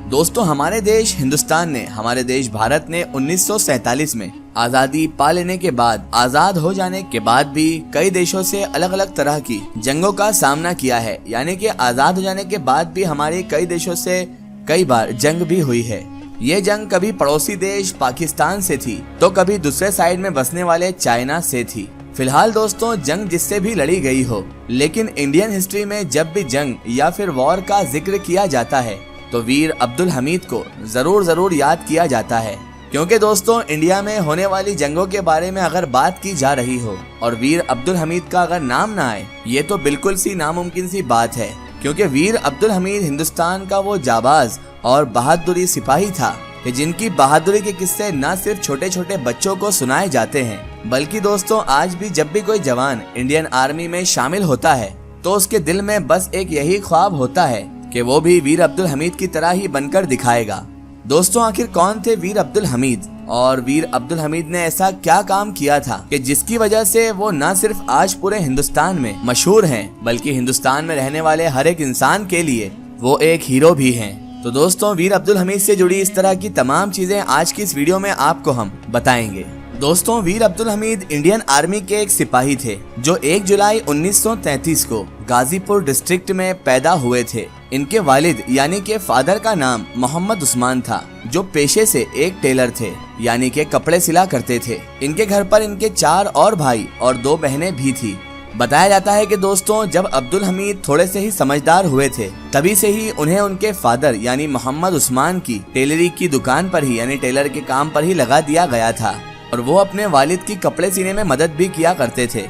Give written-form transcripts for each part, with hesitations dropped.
दोस्तों, हमारे देश हिंदुस्तान ने, हमारे देश भारत ने 1947 में आजादी पा लेने के बाद, आजाद हो जाने के बाद भी कई देशों से अलग अलग तरह की जंगों का सामना किया है। यानी कि आजाद हो जाने के बाद भी हमारे कई देशों से कई बार जंग भी हुई है। ये जंग कभी पड़ोसी देश पाकिस्तान से थी तो कभी दूसरे साइड में बसने वाले चाइना से थी। फिलहाल दोस्तों, जंग जिससे भी लड़ी गई हो, लेकिन इंडियन हिस्ट्री में जब भी जंग या फिर वॉर का जिक्र किया जाता है तो वीर अब्दुल हमीद को जरूर याद किया जाता है। क्योंकि दोस्तों, इंडिया में होने वाली जंगों के बारे में अगर बात की जा रही हो और वीर अब्दुल हमीद का अगर नाम ना आए, ये तो बिल्कुल सी नामुमकिन सी बात है। क्योंकि वीर अब्दुल हमीद हिंदुस्तान का वो जाबाज और बहादुरी सिपाही था कि जिनकी बहादुरी के किस्से न सिर्फ छोटे छोटे बच्चों को सुनाए जाते हैं, बल्कि दोस्तों आज भी जब भी कोई जवान इंडियन आर्मी में शामिल होता है तो उसके दिल में बस एक यही ख्वाब होता है कि वो भी वीर अब्दुल हमीद की तरह ही बनकर दिखाएगा। दोस्तों, आखिर कौन थे वीर अब्दुल हमीद और वीर अब्दुल हमीद ने ऐसा क्या काम किया था कि जिसकी वजह से वो न सिर्फ आज पूरे हिंदुस्तान में मशहूर हैं, बल्कि हिंदुस्तान में रहने वाले हर एक इंसान के लिए वो एक हीरो भी हैं। तो दोस्तों, वीर अब्दुल हमीद से जुड़ी इस तरह की तमाम चीजें आज की इस वीडियो में आपको हम बताएंगे। दोस्तों, वीर अब्दुल हमीद इंडियन आर्मी के एक सिपाही थे जो 1 जुलाई 1933 को गाजीपुर डिस्ट्रिक्ट में पैदा हुए थे। इनके वालिद यानी के फादर का नाम मोहम्मद उस्मान था, जो पेशे से एक टेलर थे, यानी के कपड़े सिला करते थे। इनके घर पर इनके 4 और भाई और 2 बहनें भी थी। बताया जाता है कि दोस्तों, जब अब्दुल हमीद थोड़े से ही समझदार हुए थे तभी से ही उन्हें उनके फादर यानी मोहम्मद उस्मान की टेलरी की दुकान पर ही यानी टेलर के काम पर ही लगा दिया गया था और वो अपने वालिद की कपड़े सीने में मदद भी किया करते थे।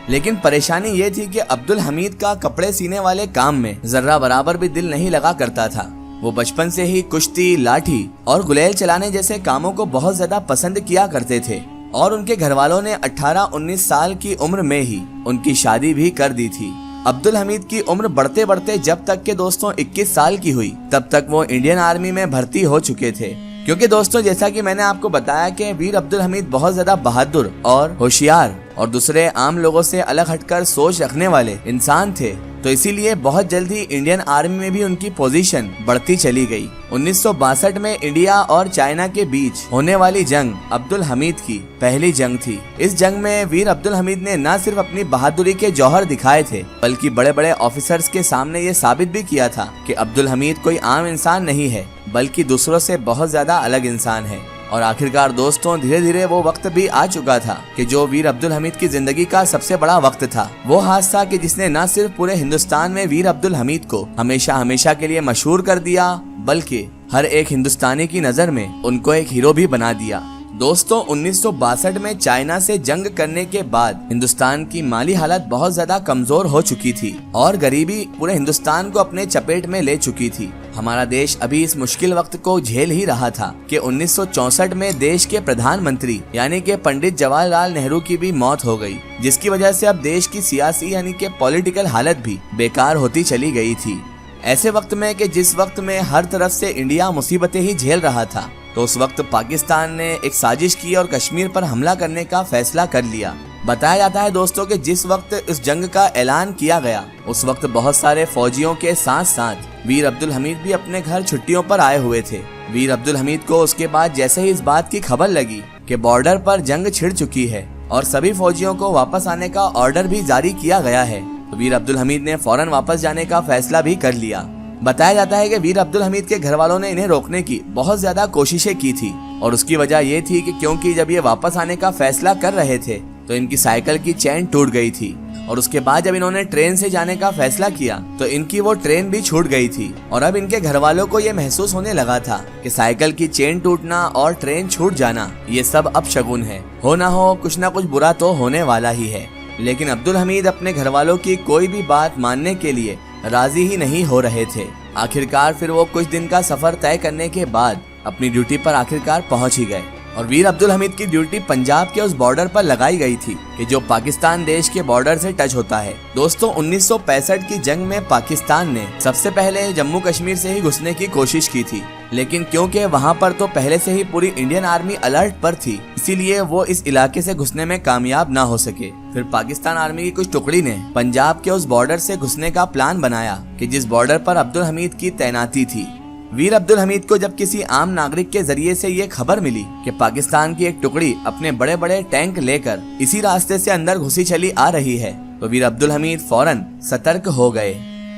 लेकिन परेशानी ये थी कि अब्दुल हमीद का कपड़े सीने वाले काम में जर्रा बराबर भी दिल नहीं लगा करता था। वो बचपन से ही कुश्ती, लाठी और गुलेल चलाने जैसे कामों को बहुत ज्यादा पसंद किया करते थे और उनके घर वालों ने 18-19 साल की उम्र में ही उनकी शादी भी कर दी थी। अब्दुल हमीद की उम्र बढ़ते बढ़ते जब तक के दोस्तों 21 साल की हुई, तब तक वो इंडियन आर्मी में भर्ती हो चुके थे। क्योंकि दोस्तों, जैसा कि मैंने आपको बताया कि वीर अब्दुल हमीद बहुत ज्यादा बहादुर और होशियार और दूसरे आम लोगों से अलग हटकर सोच रखने वाले इंसान थे, तो इसीलिए बहुत जल्दी इंडियन आर्मी में भी उनकी पोजीशन बढ़ती चली गई। 1962 में इंडिया और चाइना के बीच होने वाली जंग अब्दुल हमीद की पहली जंग थी। इस जंग में वीर अब्दुल हमीद ने न सिर्फ अपनी बहादुरी के जौहर दिखाए थे, बल्कि बड़े बड़े ऑफिसर्स के सामने ये साबित भी किया था कि अब्दुल हमीद कोई आम इंसान नहीं है, बल्कि दूसरों से बहुत ज्यादा अलग इंसान है। और आखिरकार दोस्तों, धीरे धीरे वो वक्त भी आ चुका था कि जो वीर अब्दुल हमीद की जिंदगी का सबसे बड़ा वक्त था, वो हादसा कि जिसने न सिर्फ पूरे हिंदुस्तान में वीर अब्दुल हमीद को हमेशा हमेशा के लिए मशहूर कर दिया, बल्कि हर एक हिंदुस्तानी की नजर में उनको एक हीरो भी बना दिया। दोस्तों, 1962 में चाइना से जंग करने के बाद हिंदुस्तान की माली हालत बहुत ज्यादा कमजोर हो चुकी थी और गरीबी पूरे हिंदुस्तान को अपने चपेट में ले चुकी थी। हमारा देश अभी इस मुश्किल वक्त को झेल ही रहा था कि 1964 में देश के प्रधानमंत्री यानी कि पंडित जवाहरलाल नेहरू की भी मौत हो गई, जिसकी वजह से अब देश की सियासी यानी कि पॉलिटिकल हालत भी बेकार होती चली गई थी। ऐसे वक्त में कि जिस वक्त में हर तरफ से इंडिया मुसीबतें ही झेल रहा था, तो उस वक्त पाकिस्तान ने एक साजिश की और कश्मीर पर हमला करने का फैसला कर लिया। बताया जाता है दोस्तों कि जिस वक्त इस जंग का ऐलान किया गया, उस वक्त बहुत सारे फौजियों के साथ साथ वीर अब्दुल हमीद भी अपने घर छुट्टियों पर आए हुए थे। वीर अब्दुल हमीद को उसके बाद जैसे ही इस बात की खबर लगी कि बॉर्डर पर जंग छिड़ चुकी है और सभी फौजियों को वापस आने का ऑर्डर भी जारी किया गया है, तो वीर अब्दुल हमीद ने फौरन वापस जाने का फैसला भी कर लिया। बताया जाता है कि वीर अब्दुल हमीद के घर वालों ने इन्हें रोकने की बहुत ज्यादा कोशिशें की थी और उसकी वजह ये थी कि क्योंकि जब ये वापस आने का फैसला कर रहे थे तो इनकी साइकिल की चेन टूट गई थी और उसके बाद जब इन्होंने ट्रेन से जाने का फैसला किया तो इनकी वो ट्रेन भी छूट गई थी और अब इनके घर वालों को ये महसूस होने लगा था कि साइकिल की चेन टूटना और ट्रेन छूट जाना ये सब अपशगुन है, हो ना हो कुछ ना कुछ बुरा तो होने वाला ही है। लेकिन अब्दुल हमीद अपने घर वालों की कोई भी बात मानने के लिए राजी ही नहीं हो रहे थे। आखिरकार फिर वो कुछ दिन का सफर तय करने के बाद अपनी ड्यूटी पर आखिरकार पहुंच ही गए और वीर अब्दुल हमीद की ड्यूटी पंजाब के उस बॉर्डर पर लगाई गई थी कि जो पाकिस्तान देश के बॉर्डर से टच होता है। दोस्तों, 1965 की जंग में पाकिस्तान ने सबसे पहले जम्मू कश्मीर से ही घुसने की कोशिश की थी, लेकिन क्योंकि वहां पर तो पहले से ही पूरी इंडियन आर्मी अलर्ट पर थी, इसीलिए वो इस इलाके से घुसने में कामयाब ना हो सके। फिर पाकिस्तान आर्मी की कुछ टुकड़ी ने पंजाब के उस बॉर्डर से घुसने का प्लान बनाया कि जिस बॉर्डर पर अब्दुल हमीद की तैनाती थी। वीर अब्दुल हमीद को जब किसी आम नागरिक के जरिए से ये खबर मिली कि पाकिस्तान की एक टुकड़ी अपने बड़े बड़े टैंक लेकर इसी रास्ते से अंदर घुसी चली आ रही है, तो वीर अब्दुल हमीद फौरन सतर्क हो गए।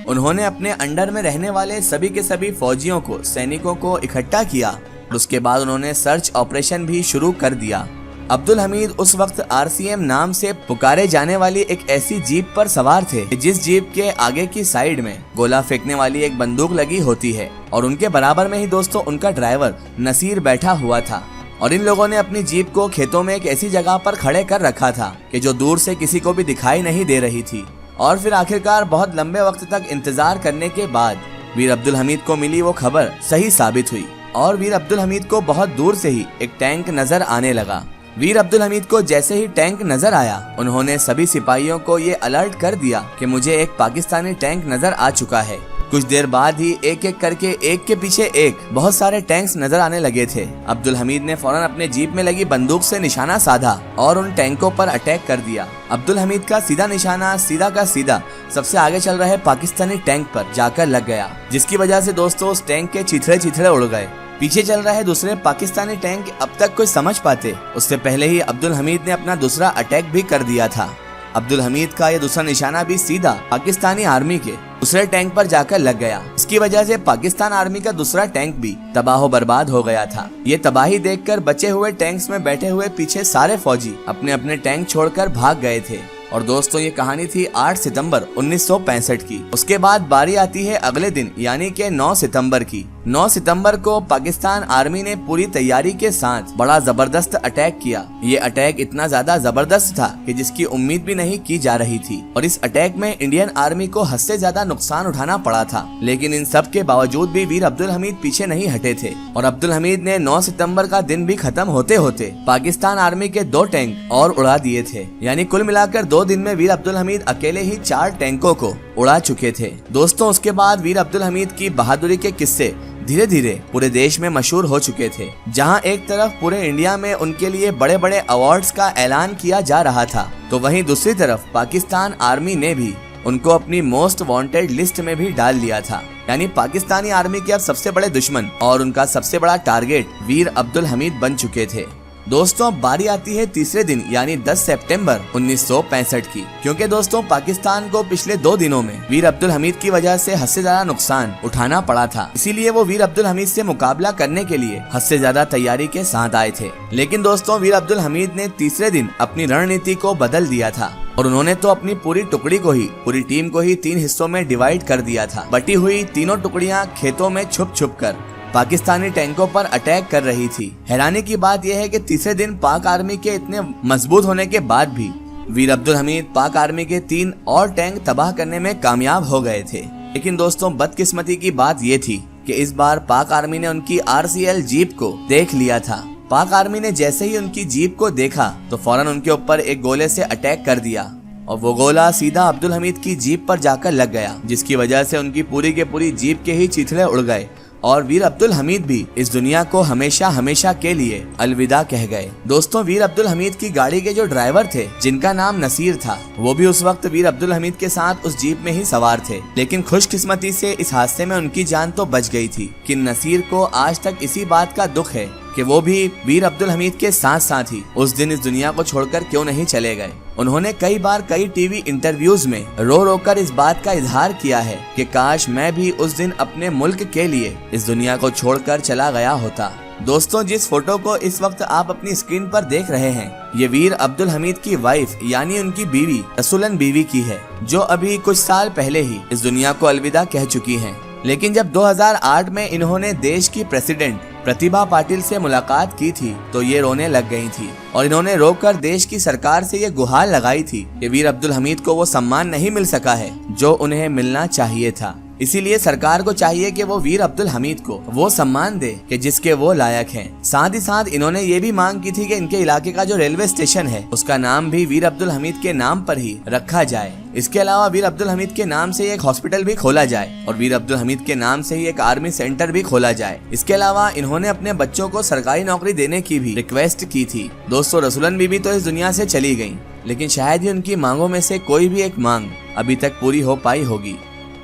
उन्होंने अपने अंडर में रहने वाले सभी के सभी फौजियों को, सैनिकों को इकट्ठा किया और उसके बाद उन्होंने सर्च ऑपरेशन भी शुरू कर दिया। अब्दुल हमीद उस वक्त आरसीएम नाम से पुकारे जाने वाली एक ऐसी जीप पर सवार थे जिस जीप के आगे की साइड में गोला फेंकने वाली एक बंदूक लगी होती है और उनके बराबर में ही दोस्तों उनका ड्राइवर नसीर बैठा हुआ था। और इन लोगों ने अपनी जीप को खेतों में एक ऐसी जगह पर खड़े कर रखा था कि जो दूर से किसी को भी दिखाई नहीं दे रही थी। और फिर आखिरकार बहुत लंबे वक्त तक इंतजार करने के बाद वीर अब्दुल हमीद को मिली वो खबर सही साबित हुई और वीर अब्दुल हमीद को बहुत दूर से ही एक टैंक नजर आने लगा। वीर अब्दुल हमीद को जैसे ही टैंक नजर आया, उन्होंने सभी सिपाहियों को ये अलर्ट कर दिया कि मुझे एक पाकिस्तानी टैंक नजर आ चुका है। कुछ देर बाद ही एक एक करके एक के पीछे एक बहुत सारे टैंक्स नजर आने लगे थे। अब्दुल हमीद ने फौरन अपने जीप में लगी बंदूक से निशाना साधा और उन टैंकों पर अटैक कर दिया। अब्दुल हमीद का सीधा निशाना सीधा का सीधा सबसे आगे चल रहे पाकिस्तानी टैंक पर जाकर लग गया, जिसकी वजह से दोस्तों उस टैंक के चिथड़े चिथड़े उड़ गए। पीछे चल रहे दूसरे पाकिस्तानी टैंक अब तक कोई समझ पाते, उससे पहले ही अब्दुल हमीद ने अपना दूसरा अटैक भी कर दिया था। अब्दुल हमीद का यह दूसरा निशाना भी सीधा पाकिस्तानी आर्मी के दूसरे टैंक पर जाकर लग गया। इसकी वजह से पाकिस्तान आर्मी का दूसरा टैंक भी तबाह बर्बाद हो गया था। ये तबाही देखकर बचे हुए टैंक्स में बैठे हुए पीछे सारे फौजी अपने अपने टैंक छोड़कर भाग गए थे। और दोस्तों ये कहानी थी 8 सितंबर 1965 की। उसके बाद बारी आती है अगले दिन यानी कि 9 सितंबर की। 9 सितंबर को पाकिस्तान आर्मी ने पूरी तैयारी के साथ बड़ा जबरदस्त अटैक किया। ये अटैक इतना ज्यादा जबरदस्त था कि जिसकी उम्मीद भी नहीं की जा रही थी और इस अटैक में इंडियन आर्मी को हद से ज्यादा नुकसान उठाना पड़ा था। लेकिन इन सब के बावजूद भी वीर अब्दुल हमीद पीछे नहीं हटे थे और अब्दुल हमीद ने 9 सितंबर का दिन भी खत्म होते होते पाकिस्तान आर्मी के 2 टैंक और उड़ा दिए थे। यानी कुल मिलाकर 2 दिन में वीर अब्दुल हमीद अकेले ही 4 टैंकों को उड़ा चुके थे। दोस्तों उसके बाद वीर अब्दुल हमीद की बहादुरी के किस्से धीरे धीरे पूरे देश में मशहूर हो चुके थे। जहां एक तरफ पूरे इंडिया में उनके लिए बड़े बड़े अवार्ड्स का ऐलान किया जा रहा था, तो वहीं दूसरी तरफ पाकिस्तान आर्मी ने भी उनको अपनी मोस्ट वांटेड लिस्ट में भी डाल लिया था। यानी पाकिस्तानी आर्मी के अब सबसे बड़े दुश्मन और उनका सबसे बड़ा टारगेट वीर अब्दुल हमीद बन चुके थे। दोस्तों अब बारी आती है तीसरे दिन यानी 10 सितंबर 1965 की, क्योंकि दोस्तों पाकिस्तान को पिछले 2 दिनों में वीर अब्दुल हमीद की वजह से हद से ज्यादा नुकसान उठाना पड़ा था। इसीलिए वो वीर अब्दुल हमीद से मुकाबला करने के लिए हद से ज्यादा तैयारी के साथ आए थे। लेकिन दोस्तों वीर अब्दुल हमीद ने तीसरे दिन अपनी रणनीति को बदल दिया था और उन्होंने तो अपनी पूरी टुकड़ी को ही, पूरी टीम को ही 3 हिस्सों में डिवाइड कर दिया था। बटी हुई तीनों टुकड़ियां खेतों में छुप छुप कर पाकिस्तानी टैंकों पर अटैक कर रही थी। हैरानी की बात यह है कि तीसरे दिन पाक आर्मी के इतने मजबूत होने के बाद भी वीर अब्दुल हमीद पाक आर्मी के 3 और टैंक तबाह करने में कामयाब हो गए थे। लेकिन दोस्तों बदकिस्मती की बात ये थी कि इस बार पाक आर्मी ने उनकी आरसीएल जीप को देख लिया था। पाक आर्मी ने जैसे ही उनकी जीप को देखा तो फौरन उनके ऊपर एक गोले से अटैक कर दिया और वो गोला सीधा अब्दुल हमीद की जीप पर जाकर लग गया, जिसकी वजह से उनकी पूरी के पूरी जीप के ही चिथड़े उड़ गए और वीर अब्दुल हमीद भी इस दुनिया को हमेशा हमेशा के लिए अलविदा कह गए। दोस्तों वीर अब्दुल हमीद की गाड़ी के जो ड्राइवर थे, जिनका नाम नसीर था, वो भी उस वक्त वीर अब्दुल हमीद के साथ उस जीप में ही सवार थे। लेकिन खुशकिस्मती से इस हादसे में उनकी जान तो बच गई थी कि नसीर को आज तक इसी बात का दुख है कि वो भी वीर अब्दुल हमीद के साथ साथ ही उस दिन इस दुनिया को छोड़कर क्यों नहीं चले गए। उन्होंने कई बार कई टीवी इंटरव्यूज में रो रो कर इस बात का इजहार किया है कि काश मैं भी उस दिन अपने मुल्क के लिए इस दुनिया को छोड़कर चला गया होता। दोस्तों जिस फोटो को इस वक्त आप अपनी स्क्रीन पर देख रहे हैं, ये वीर अब्दुल हमीद की वाइफ यानी उनकी बीवी रसूलन बीवी की है, जो अभी कुछ साल पहले ही इस दुनिया को अलविदा कह चुकी हैं। लेकिन जब 2008 में इन्होंने देश की प्रेसिडेंट प्रतिभा पाटिल से मुलाकात की थी तो ये रोने लग गई थी और इन्होंने रोकर देश की सरकार से ये गुहार लगाई थी कि वीर अब्दुल हमीद को वो सम्मान नहीं मिल सका है जो उन्हें मिलना चाहिए था। इसीलिए सरकार को चाहिए कि वो वीर अब्दुल हमीद को वो सम्मान दे कि जिसके वो लायक हैं। साथ ही साथ इन्होंने ये भी मांग की थी कि इनके इलाके का जो रेलवे स्टेशन है उसका नाम भी वीर अब्दुल हमीद के नाम पर ही रखा जाए। इसके अलावा वीर अब्दुल हमीद के नाम से एक हॉस्पिटल भी खोला जाए और वीर अब्दुल हमीद के नाम से ही एक आर्मी सेंटर भी खोला जाए। इसके अलावा इन्होंने अपने बच्चों को सरकारी नौकरी देने की भी रिक्वेस्ट की थी। दोस्तों रसूलन बीबी तो इस दुनिया से चली गयी, लेकिन शायद ही उनकी मांगों में से कोई भी एक मांग अभी तक पूरी हो पाई होगी।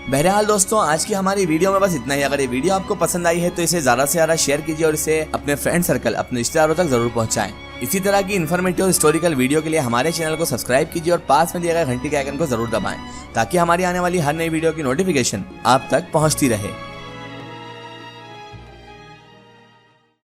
बहरहाल दोस्तों, आज की हमारी वीडियो में बस इतना ही। अगर ये वीडियो आपको पसंद आई है तो इसे ज्यादा से ज्यादा शेयर कीजिए और इसे अपने फ्रेंड सर्कल, अपने रिश्तेदारों तक जरूर पहुंचाएं। इसी तरह की इन्फॉर्मेटिव और हिस्टोरिकल वीडियो के लिए हमारे चैनल को सब्सक्राइब कीजिए और पास में दिए गए घंटी के आइकन को जरूर दबाएं ताकि हमारी आने वाली हर नई वीडियो की नोटिफिकेशन आप तक पहुंचती रहे।